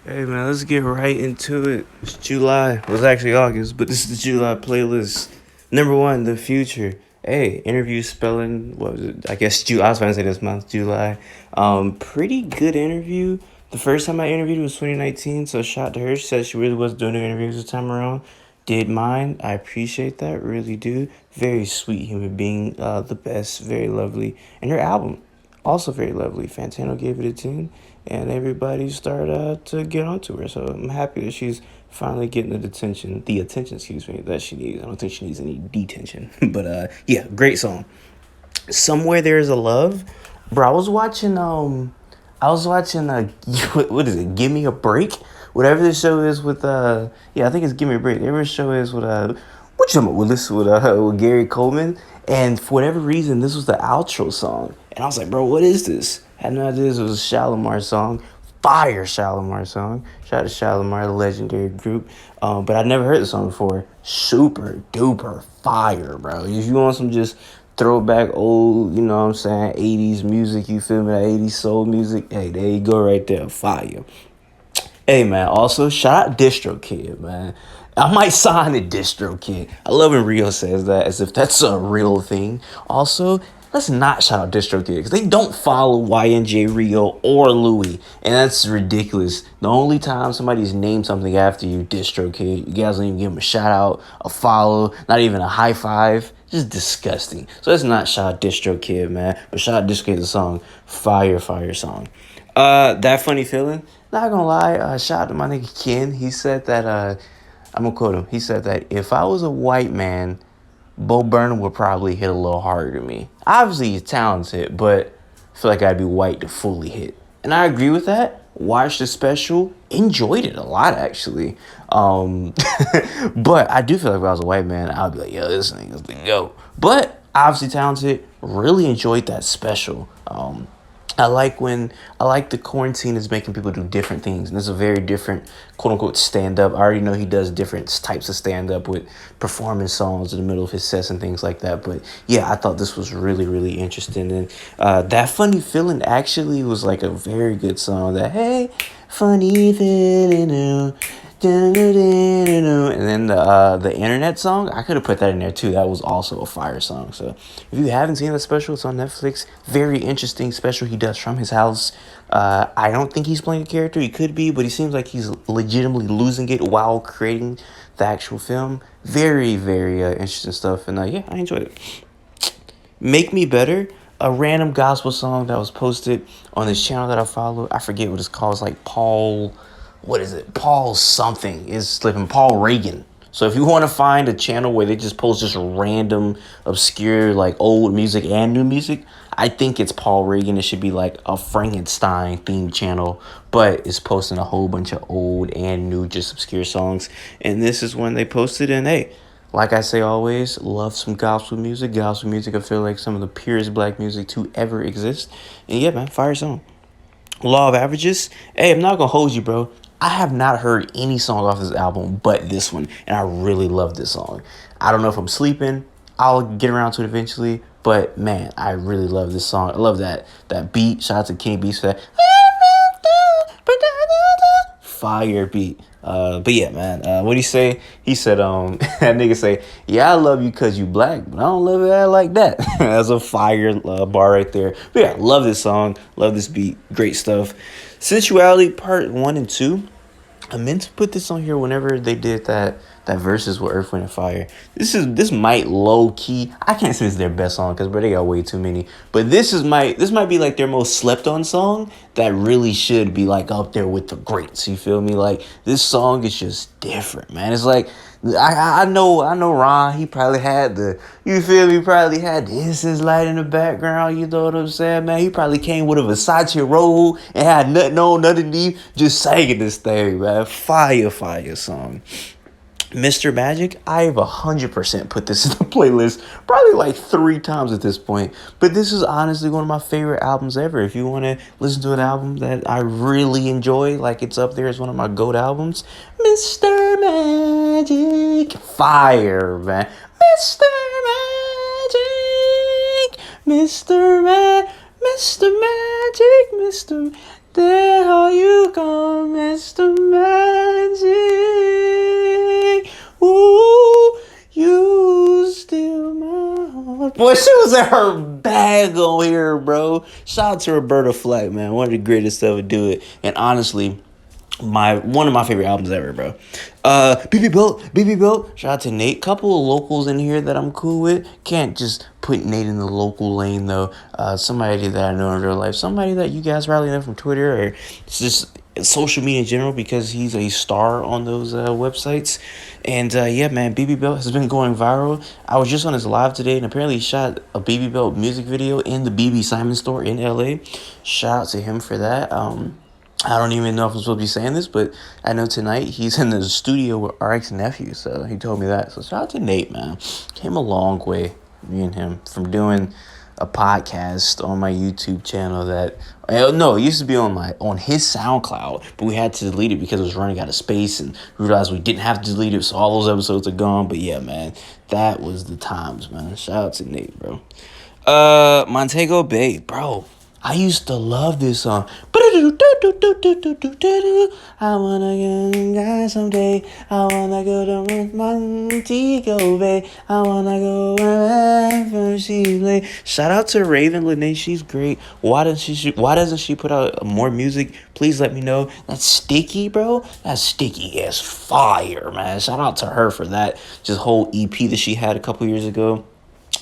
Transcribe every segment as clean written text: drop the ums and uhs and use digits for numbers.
Hey man, let's get right into it. It's July. It was actually August, but this is the July playlist. Number one, The Future. Hey, interview spelling. What was it? I guess July. I was trying to say this month, July. Pretty good interview. The first time I interviewed was 2019, so shout out to her. She said she really was doing her interviews this time around. Did mine. I appreciate that. Really do. Very sweet human being. The best. Very lovely. And her album, also very lovely. Fantano gave it a tune, and everybody started to get onto her. So I'm happy that she's finally getting the attention, excuse me, that she needs. I don't think she needs any detention, but yeah, great song. Somewhere There's a Love, bro. I was watching what is it? Give Me a Break, whatever the show is with yeah, I think it's Give Me a Break. Whatever the show is with what you talking about? With Gary Coleman, and for whatever reason, this was the outro song, and I was like, bro, what is this? Had no idea this was a Shalimar song. Fire Shalimar song. Shout out to Shalimar, the legendary group. But I'd never heard the song before. Super duper fire, bro. If you want some just throwback old, you know what I'm saying, 80s music, you feel me, that 80s soul music, hey, there you go right there. Fire. Hey man, also shout out Distro Kid, man. I might sign a Distro Kid. I love when Rio says that as if that's a real thing. Also, let's not shout out Distro Kid because they don't follow YNJ Rio or Louis, and that's ridiculous. The only time somebody's named something after you, Distro Kid, you guys don't even give them a shout out, a follow, not even a high five. Just disgusting. So let's not shout out Distro Kid, man. But shout out Distro Kid, the song, fire song. That funny feeling. Not gonna lie, shout out to my nigga Ken. He said that I'm gonna quote him. He said that if I was a white man, Bo Burnham would probably hit a little harder than me. Obviously he's talented, but I feel like I'd be white to fully hit. And I agree with that. Watched the special, enjoyed it a lot actually. But I do feel like if I was a white man, I'd be like, yo, this nigga's the GOAT. But obviously talented, really enjoyed that special. I like the quarantine is making people do different things. And this is a very different quote unquote stand up. I already know he does different types of stand up with performing songs in the middle of his sets and things like that. But yeah, I thought this was really, really interesting. And that funny feeling actually was like a very good song. That hey, funny feeling. And then the internet song, I could have put that in there too. That was also a fire song. So if you haven't seen that special, it's on Netflix. Very interesting special he does from his house. I don't think he's playing a character. He could be, but he seems like he's legitimately losing it while creating the actual film. Very, very interesting stuff. And yeah, I enjoyed it. Make Me Better, a random gospel song that was posted on this channel that I follow. I forget what it's called. It's like Paul, what is it? Paul something. It's slipping. Paul Reagan. So if you want to find a channel where they just post just random, obscure, like old music and new music, I think it's Paul Reagan. It should be like a Frankenstein themed channel, but it's posting a whole bunch of old and new, just obscure songs. And this is when they posted. And hey, like I say always, love some gospel music. Gospel music, I feel like some of the purest black music to ever exist. And yeah, man, fire song. Law of Averages. Hey, I'm not gonna hold you, bro. I have not heard any song off this album but this one, and I really love this song. I don't know if I'm sleeping. I'll get around to it eventually, but man, I really love this song. I love that beat. Shout out to King Beats for that fire beat. But yeah, man. What do you say? He said, that nigga say, yeah, I love you because you black, but I don't love it like that. That's a fire bar right there. But yeah, love this song. Love this beat. Great stuff. Sensuality Part 1 and 2. I meant to put this on here whenever they did that verses with Earth, Wind, and Fire. This might low key. I can't say it's their best song because they got way too many. But this might be like their most slept on song that really should be like up there with the greats. You feel me? Like this song is just different, man. It's like I know Ron, he probably had you feel me, probably had This Is Light in the background, you know what I'm saying, man? He probably came with a Versace robe and had nothing on underneath, just singing this thing, man. Fire song. Mr. Magic, I've 100% put this in the playlist probably like 3 times at this point. But this is honestly one of my favorite albums ever. If you want to listen to an album that I really enjoy, like it's up there as one of my GOAT albums, Mr. Magic, fire, man. Mr. Magic, Mr. Magic, Mr. There how you come, Mr. Boy, she was in her bag on here, bro. Shout out to Roberta Flack, man. One of the greatest to ever do it. And honestly, one of my favorite albums ever, bro. BB Belt. Shout out to Nate. Couple of locals in here that I'm cool with. Can't just put Nate in the local lane though. Somebody that I know in real life. Somebody that you guys probably know from Twitter or just social media in general because he's a star on those websites. And yeah, man, BB Belt has been going viral. I was just on his live today and apparently he shot a BB Belt music video in the BB Simon store in LA. Shout out to him for that. I don't even know if I'm supposed to be saying this, but I know tonight he's in the studio with RX Nephew, so he told me that. So shout out to Nate, man. Came a long way, me and him, from doing a podcast on my YouTube channel that no, it used to be on his SoundCloud, but we had to delete it because it was running out of space and we realized we didn't have to delete it, so all those episodes are gone. But yeah, man, that was the times, man. Shout out to Nate, bro. Montego Bay, bro. I used to love this song. I wanna get a guy someday. I wanna go to Montego Bay. I wanna go wherever she lay. Shout out to Raven Lene. She's great. Why doesn't she put out more music? Please let me know. That's Sticky, bro. That's Sticky as fire, man. Shout out to her for that. Just whole EP that she had a couple years ago.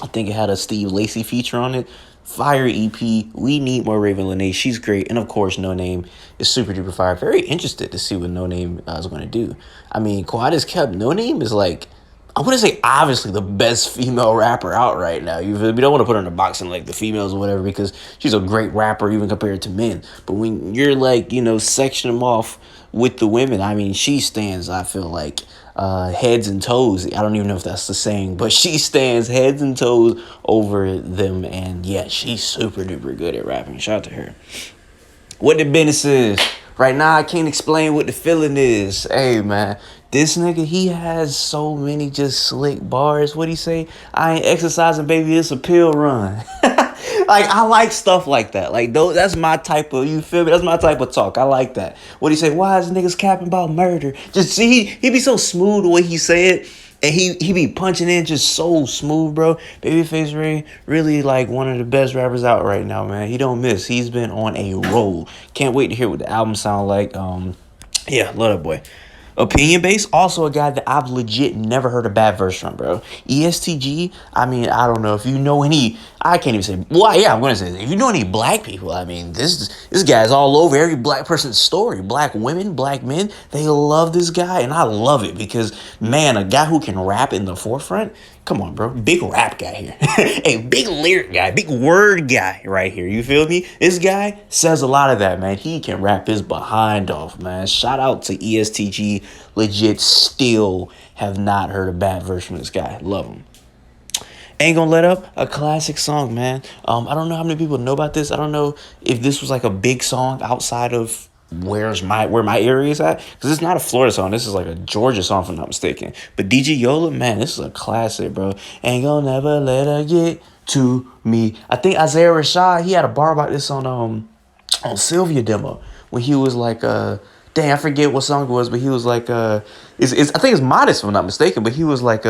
I think it had a Steve Lacy feature on it. Fire EP. We need more Raven Lene. She's great. And of course, No Name is super duper fire. Very interested to see what No Name is going to do. I mean, Quiet as Kept, No Name is like, I want to say obviously the best female rapper out right now. We don't want to put her in a box and like the females or whatever because she's a great rapper even compared to men. But when you're like, section them off with the women, I mean, she stands, I feel like, heads and toes. I don't even know if that's the saying, but she stands heads and toes over them. And yeah, she's super duper good at rapping. Shout out to her. What the business is. Right now, I can't explain what the feeling is. Hey, man. This nigga, he has so many just slick bars. What'd he say? I ain't exercising, baby. It's a pill run. Like, I like stuff like that. Like, that's my type of, you feel me? That's my type of talk. I like that. What'd he say? Why is niggas capping about murder? Just see, he be so smooth the way he say it. And he be punching in just so smooth, bro. Babyface Ray, really like one of the best rappers out right now, man. He don't miss. He's been on a roll. Can't wait to hear what the album sound like. Yeah, love that boy. Opinion Based, also a guy that I've legit never heard a bad verse from, bro. ESTG, I mean, I don't know if you know any, I can't even say, well, yeah, I'm going to say, if you know any black people, I mean, this guy's all over every black person's story. Black women, black men, they love this guy, and I love it because, man, a guy who can rap in the forefront, come on, bro. Big rap guy here. A big lyric guy, big word guy right here. You feel me? This guy says a lot of that, man. He can rap his behind off, man. Shout out to ESTG. Legit still have not heard a bad verse from this guy. Love him. Ain't Gonna Let Up, a classic song, man. I don't know how many people know about this. I don't know if this was like a big song outside of where my area is at, because it's not a Florida song. This is like a Georgia song, if I'm not mistaken. But DJ Yola, man, this is a classic, bro. Ain't gonna never let her get to me. I think Isaiah Rashad, he had a bar about this on Sylvia demo when he was like dang, I forget what song it was, but he was like I think it's Modest if I'm not mistaken, but he was like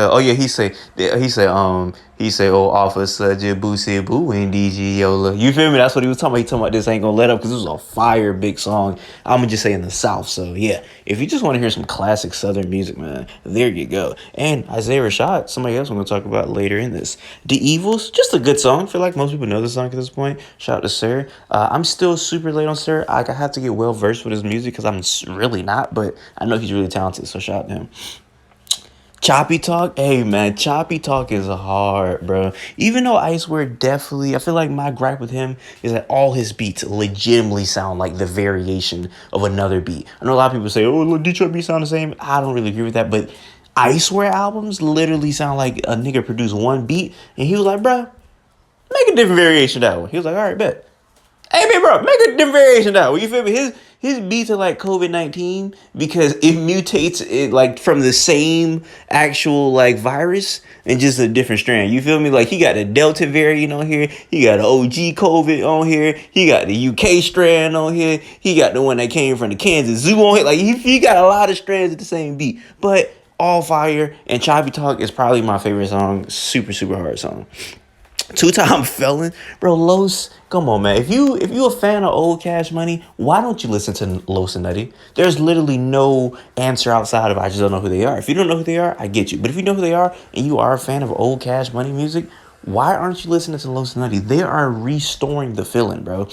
he say, oh, Officer Boosie Boo and DJ Yola. You feel me? That's what he was talking about. He talking about this Ain't Gonna Let Up because this was a fire big song. I'm gonna just say in the South. So yeah, if you just want to hear some classic Southern music, man, there you go. And Isaiah Rashad, somebody else we're gonna talk about later in this. The Evils, just a good song. I feel like most people know this song at this point. Shout out to Sir. I'm still super late on Sir. I have to get well versed with his music because I'm really not, but I know he's really talented. So shout out to him. Choppy Talk, hey man, Choppy Talk is hard, bro. Even though Icewear definitely, I feel like my gripe with him is that all his beats legitimately sound like the variation of another beat. I know a lot of people say, oh, look, Detroit beats sound the same. I don't really agree with that, but Icewear albums literally sound like a nigga produced one beat, and he was like, bro, make a different variation of that one. He was like, all right, bet. Hey, man, bro, make a different variation of that one. You feel me? His beats are like COVID-19 because it mutates it like from the same actual like virus and just a different strand. You feel me? Like he got the Delta variant on here. He got the OG COVID on here. He got the UK strand on here. He got the one that came from the Kansas Zoo on here. Like he got a lot of strands at the same beat. But all fire. And Choppy Talk is probably my favorite song. Super, super hard song. 2-time felon, bro. Los, come on, man. If you a fan of old Cash Money, why don't you listen to Los and Nutty? There's literally no answer outside of I just don't know who they are. If you don't know who they are, I get you. But if you know who they are and you are a fan of old Cash Money music, why aren't you listening to Los and Nutty? They are restoring the feeling, bro.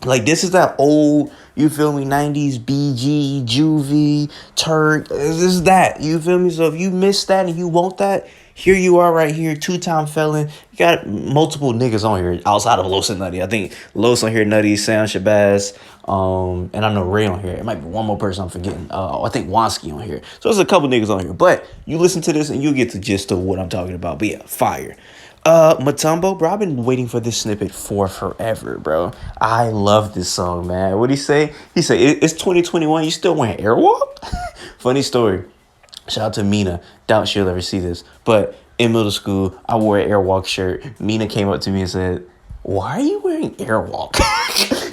Like, this is that old, you feel me, 90s BG, Juvie, Turk. This is that, you feel me? So if you miss that and you want that, here you are right here, 2-time felon. You got multiple niggas on here outside of Los and Nutty. I think Los on here, Nutty, Sam Shabazz, and I know Ray on here. It might be one more person I'm forgetting. I think Wansky on here. So there's a couple niggas on here. But you listen to this and you'll get the gist of what I'm talking about. But yeah, fire. Matumbo, bro, I've been waiting for this snippet for forever, bro. I love this song, man. What'd he say? He said, it's 2021, you still wearing Airwalk? Funny story. Shout out to Mina. Doubt she'll ever see this. But in middle school, I wore an Airwalk shirt. Mina came up to me and said, why are you wearing Airwalk?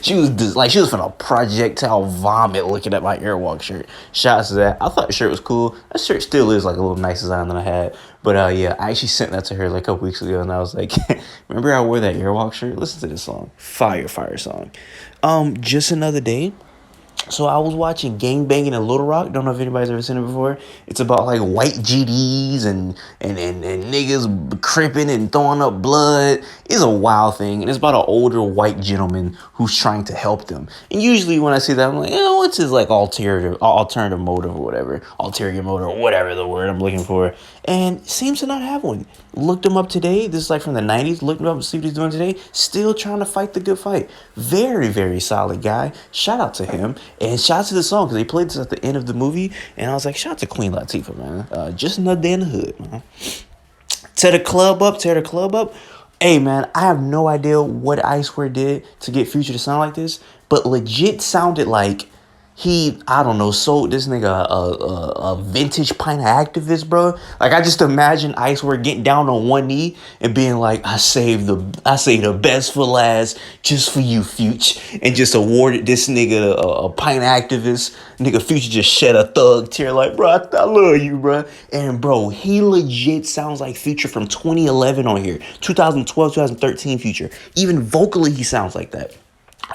She was finna projectile vomit looking at my Airwalk shirt. Shout out to that. I thought the shirt was cool. That shirt still is like a little nice design than I had. But yeah, I actually sent that to her like a couple weeks ago, and I was like, remember I wore that Airwalk shirt? Listen to this song. Fire song. Just Another Day. So I was watching Gang Banging in Little Rock. Don't know if anybody's ever seen it before. It's about like white GDs and niggas cripping and throwing up blood. It's a wild thing. And it's about an older white gentleman who's trying to help them. And usually when I see that, I'm like, what's his like alternative motive or whatever. Ulterior motive or whatever the word I'm looking for. And seems to not have one. Looked him up today. This is like from the 90s. Looked him up and see what he's doing today. Still trying to fight the good fight. Very, very solid guy. Shout out to him. And shout out to the song because they played this at the end of the movie. And I was like, shout out to Queen Latifah, man. Just Another Day in the Hood, man. Tear the club up. Hey, man, I have no idea what Icewear did to get Future to sound like this. But legit sounded like I don't know, sold this nigga a vintage pint of activist, bro. Like, I just imagine Icewear getting down on one knee and being like, I saved the best for last just for you, Future. And just awarded this nigga a pint of activist. Nigga, Future just shed a thug tear like, bro, I love you, bro. And, bro, he legit sounds like Future from 2011 on here. 2012, 2013 Future. Even vocally, he sounds like that.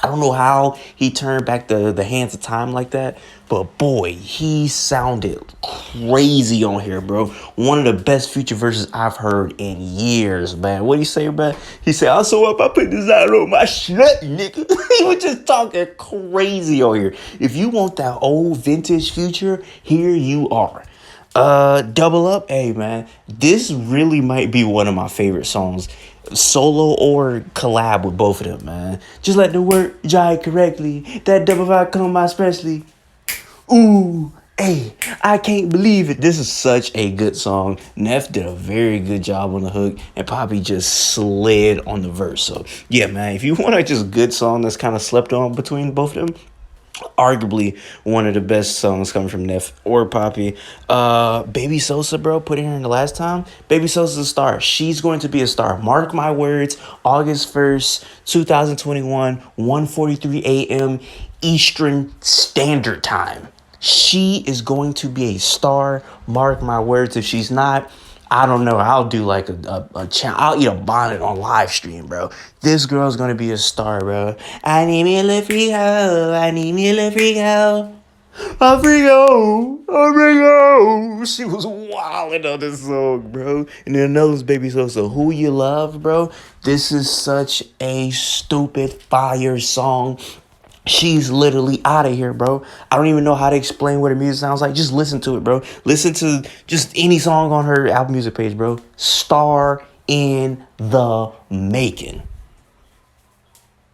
I don't know how he turned back the hands of time like that, but boy, he sounded crazy on here, bro. One of the best Future verses I've heard in years, man. What do you say, man? He said, I'm so up, I put designer on my shirt, nigga. He was just talking crazy on here. If you want that old vintage Future, here you are. Double Up, hey, man. This really might be one of my favorite songs. Solo or collab with both of them, man. Just let the work jive correctly. That double vibe come by especially. Ooh, hey, I can't believe it. This is such a good song. Neff did a very good job on the hook, and Poppy just slid on the verse. So, yeah, man, if you want a just good song that's kind of slept on between both of them, arguably one of the best songs coming from Neff or Poppy. Baby Sosa, bro, put in her in the last time. Baby Sosa's a star. She's going to be a star. Mark my words, August 1st, 2021, 1:43 a.m. Eastern Standard Time. She is going to be a star. Mark my words. If she's not, I don't know. I'll do like a channel. I'll eat a bonnet on live stream, bro. This girl's gonna be a star, bro. I need me a little free hoe. I need me a little free hoe. A free hoe. She was wilding on this song, bro. And then another was Baby Sosa. Who You Love, bro. This is such a stupid fire song. She's literally out of here, bro. I don't even know how to explain what her music sounds like. Just listen to it, bro. Listen to just any song on her Apple Music page, bro. Star in the making.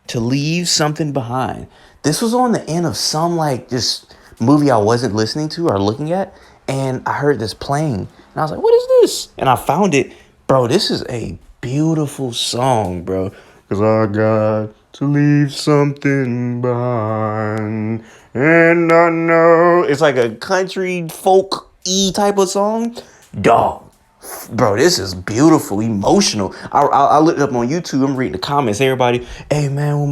To Leave Something Behind. This was on the end of some like just movie I wasn't listening to or looking at, and I heard this playing, and I was like, "What is this?" And I found it, bro. This is a beautiful song, bro. 'Cause I got to leave something behind, and I know it's like a country folk-y type of song. Dog, bro, this is beautiful, emotional. I looked it up on YouTube. I'm reading the comments. Everybody, hey man,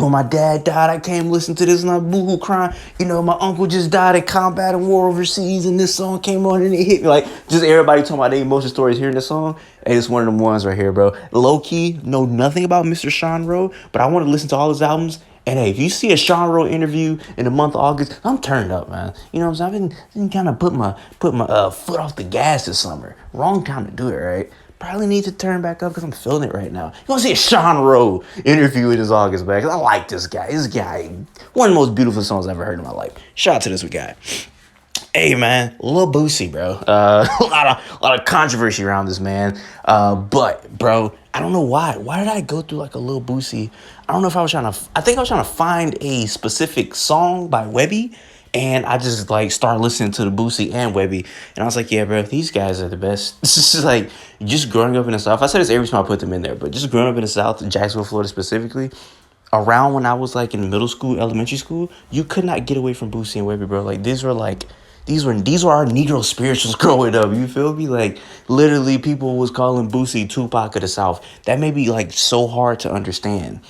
when my dad died, I came listen to this and I boohoo crying. You know, my uncle just died in combat and war overseas, and this song came on and it hit me. Like, just everybody talking about their emotion stories hearing this song. Hey, it's one of them ones right here, bro. Low key, know nothing about Mr. Sean Rowe, but I want to listen to all his albums. And hey, if you see a Sean Rowe interview in the month of August, I'm turned up, man. You know what I'm saying? I've been kind of put my foot off the gas this summer. Wrong time to do it, right? Probably need to turn back up because I'm feeling it right now. You want to see a Sean Rowe interview in this August, man? Because I like this guy. This guy, one of the most beautiful songs I've ever heard in my life. Shout out to this guy. Hey, man, Lil Boosie, bro. A lot of controversy around this man. But, bro, I don't know why. Why did I go through like a Lil Boosie? I don't know if I think I was trying to find a specific song by Webby. And I just like started listening to the Boosie and Webby. And I was like, yeah, bro, these guys are the best. This is like just growing up in the South. I said this every time I put them in there, but just growing up in the South, Jacksonville, Florida specifically, around when I was like in middle school, elementary school, you could not get away from Boosie and Webby, bro. Like these were our Negro spirituals growing up. You feel me? Like literally people was calling Boosie Tupac of the South. That may be like so hard to understand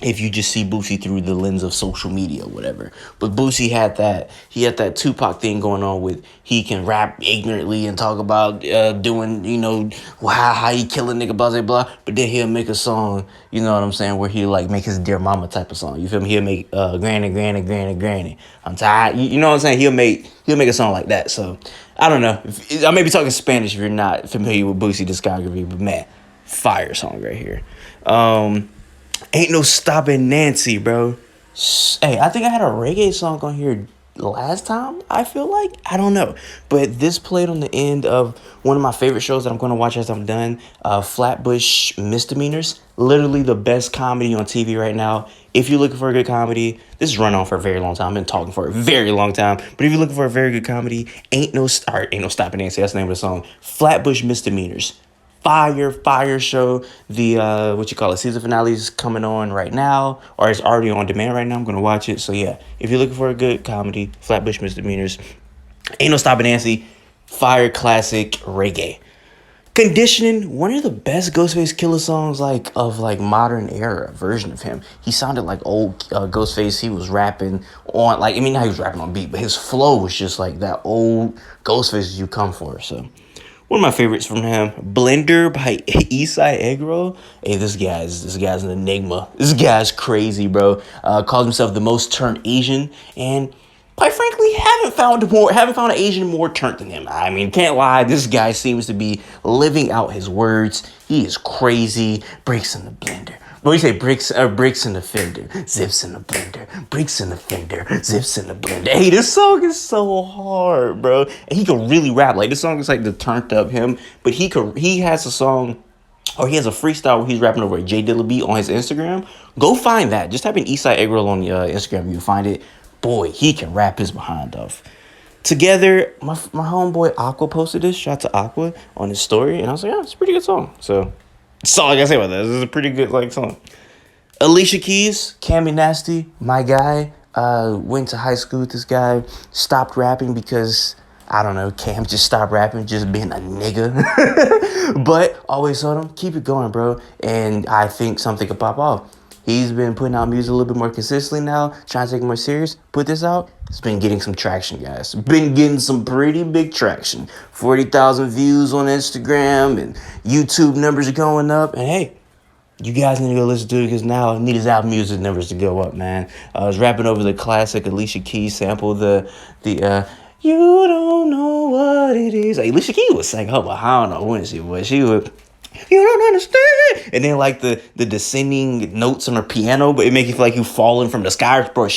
if you just see Boosie through the lens of social media or whatever. But Boosie had that Tupac thing going on with he can rap ignorantly and talk about doing, you know, how he kill a nigga, blah, blah, blah. But then he'll make a song, you know what I'm saying, where he'll like make his Dear Mama type of song. You feel me? He'll make Granny, Granny, Granny, Granny. I'm tired. You know what I'm saying? He'll make a song like that. So I don't know. I may be talking Spanish if you're not familiar with Boosie discography, but man, fire song right here. Ain't No Stopping Nancy, bro. Hey, I think I had a reggae song on here last time, I feel like. I don't know. But this played on the end of one of my favorite shows that I'm going to watch as I'm done. Flatbush Misdemeanors. Literally the best comedy on TV right now. If you're looking for a good comedy, this has run on for a very long time. I've been talking for a very long time. But if you're looking for a very good comedy, Ain't No Stopping Nancy. That's the name of the song. Flatbush Misdemeanors. Fire show. The season finale is coming on right now, or it's already on demand right now. I'm gonna watch it. So yeah, if you're looking for a good comedy, Flatbush Misdemeanors, Ain't No Stopping Nancy, fire classic reggae. Conditioning, one of the best Ghostface Killer songs of modern era version of him. He sounded like old Ghostface. He was rapping on he was rapping on beat, but his flow was just like that old Ghostface you come for. So one of my favorites from him, Blender by Eastside Eggroll. Hey, this guy's an enigma. This guy's crazy, bro. Calls himself the most turned Asian, and quite frankly, haven't found an Asian more turned than him. I mean, can't lie. This guy seems to be living out his words. He is crazy. Breaks in the blender. What do you say? Bricks in the fender, zips in the blender, bricks in the fender, zips in the blender. Hey, this song is so hard, bro. And he can really rap. Like this song is like the turned up him, but he has a song, or he has a freestyle where he's rapping over a J Dilla beat on his Instagram. Go find that. Just type in Eastside Eggroll on Instagram. You'll find it. Boy, he can rap his behind off. Together, my homeboy Aqua posted this. Shout out to Aqua on his story, and I was like, yeah, it's a pretty good song. So that's all I gotta say about that. This is a pretty good song. Alicia Keys, Cammy Nasty, my guy. Went to high school with this guy. Stopped rapping because I don't know. Cam just stopped rapping, just being a nigga. But always told him, keep it going, bro. And I think something could pop off. He's been putting out music a little bit more consistently now, trying to take it more serious. Put this out. It's been getting some traction, guys. Been getting some pretty big traction. 40,000 views on Instagram and YouTube numbers are going up. And hey, you guys need to go listen to it because now I need his album music numbers to go up, man. I was rapping over the classic Alicia Keys sample, the you don't know what it is. Like, Alicia Keys was saying her behind her when she would. You don't understand. And then like the descending notes on her piano, but it make you feel like you falling from the sky. Bro,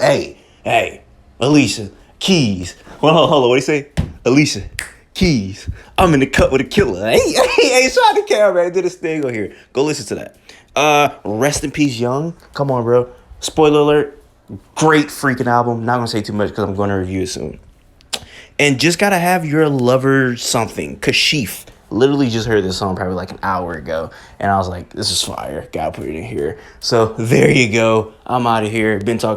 hey, Alicia Keys. Hold on, what do you say? Alicia Keys. I'm in the cut with a killer. Hey, shout out to Cam, man. Did this thing on here. Go listen to that. Rest in peace, Young. Come on, bro. Spoiler alert. Great freaking album. Not gonna say too much because I'm gonna review it soon. And just gotta have your lover something. Kashif. Literally just heard this song probably like an hour ago. And I was like, this is fire. Gotta put it in here. So there you go. I'm out of here. Been talking.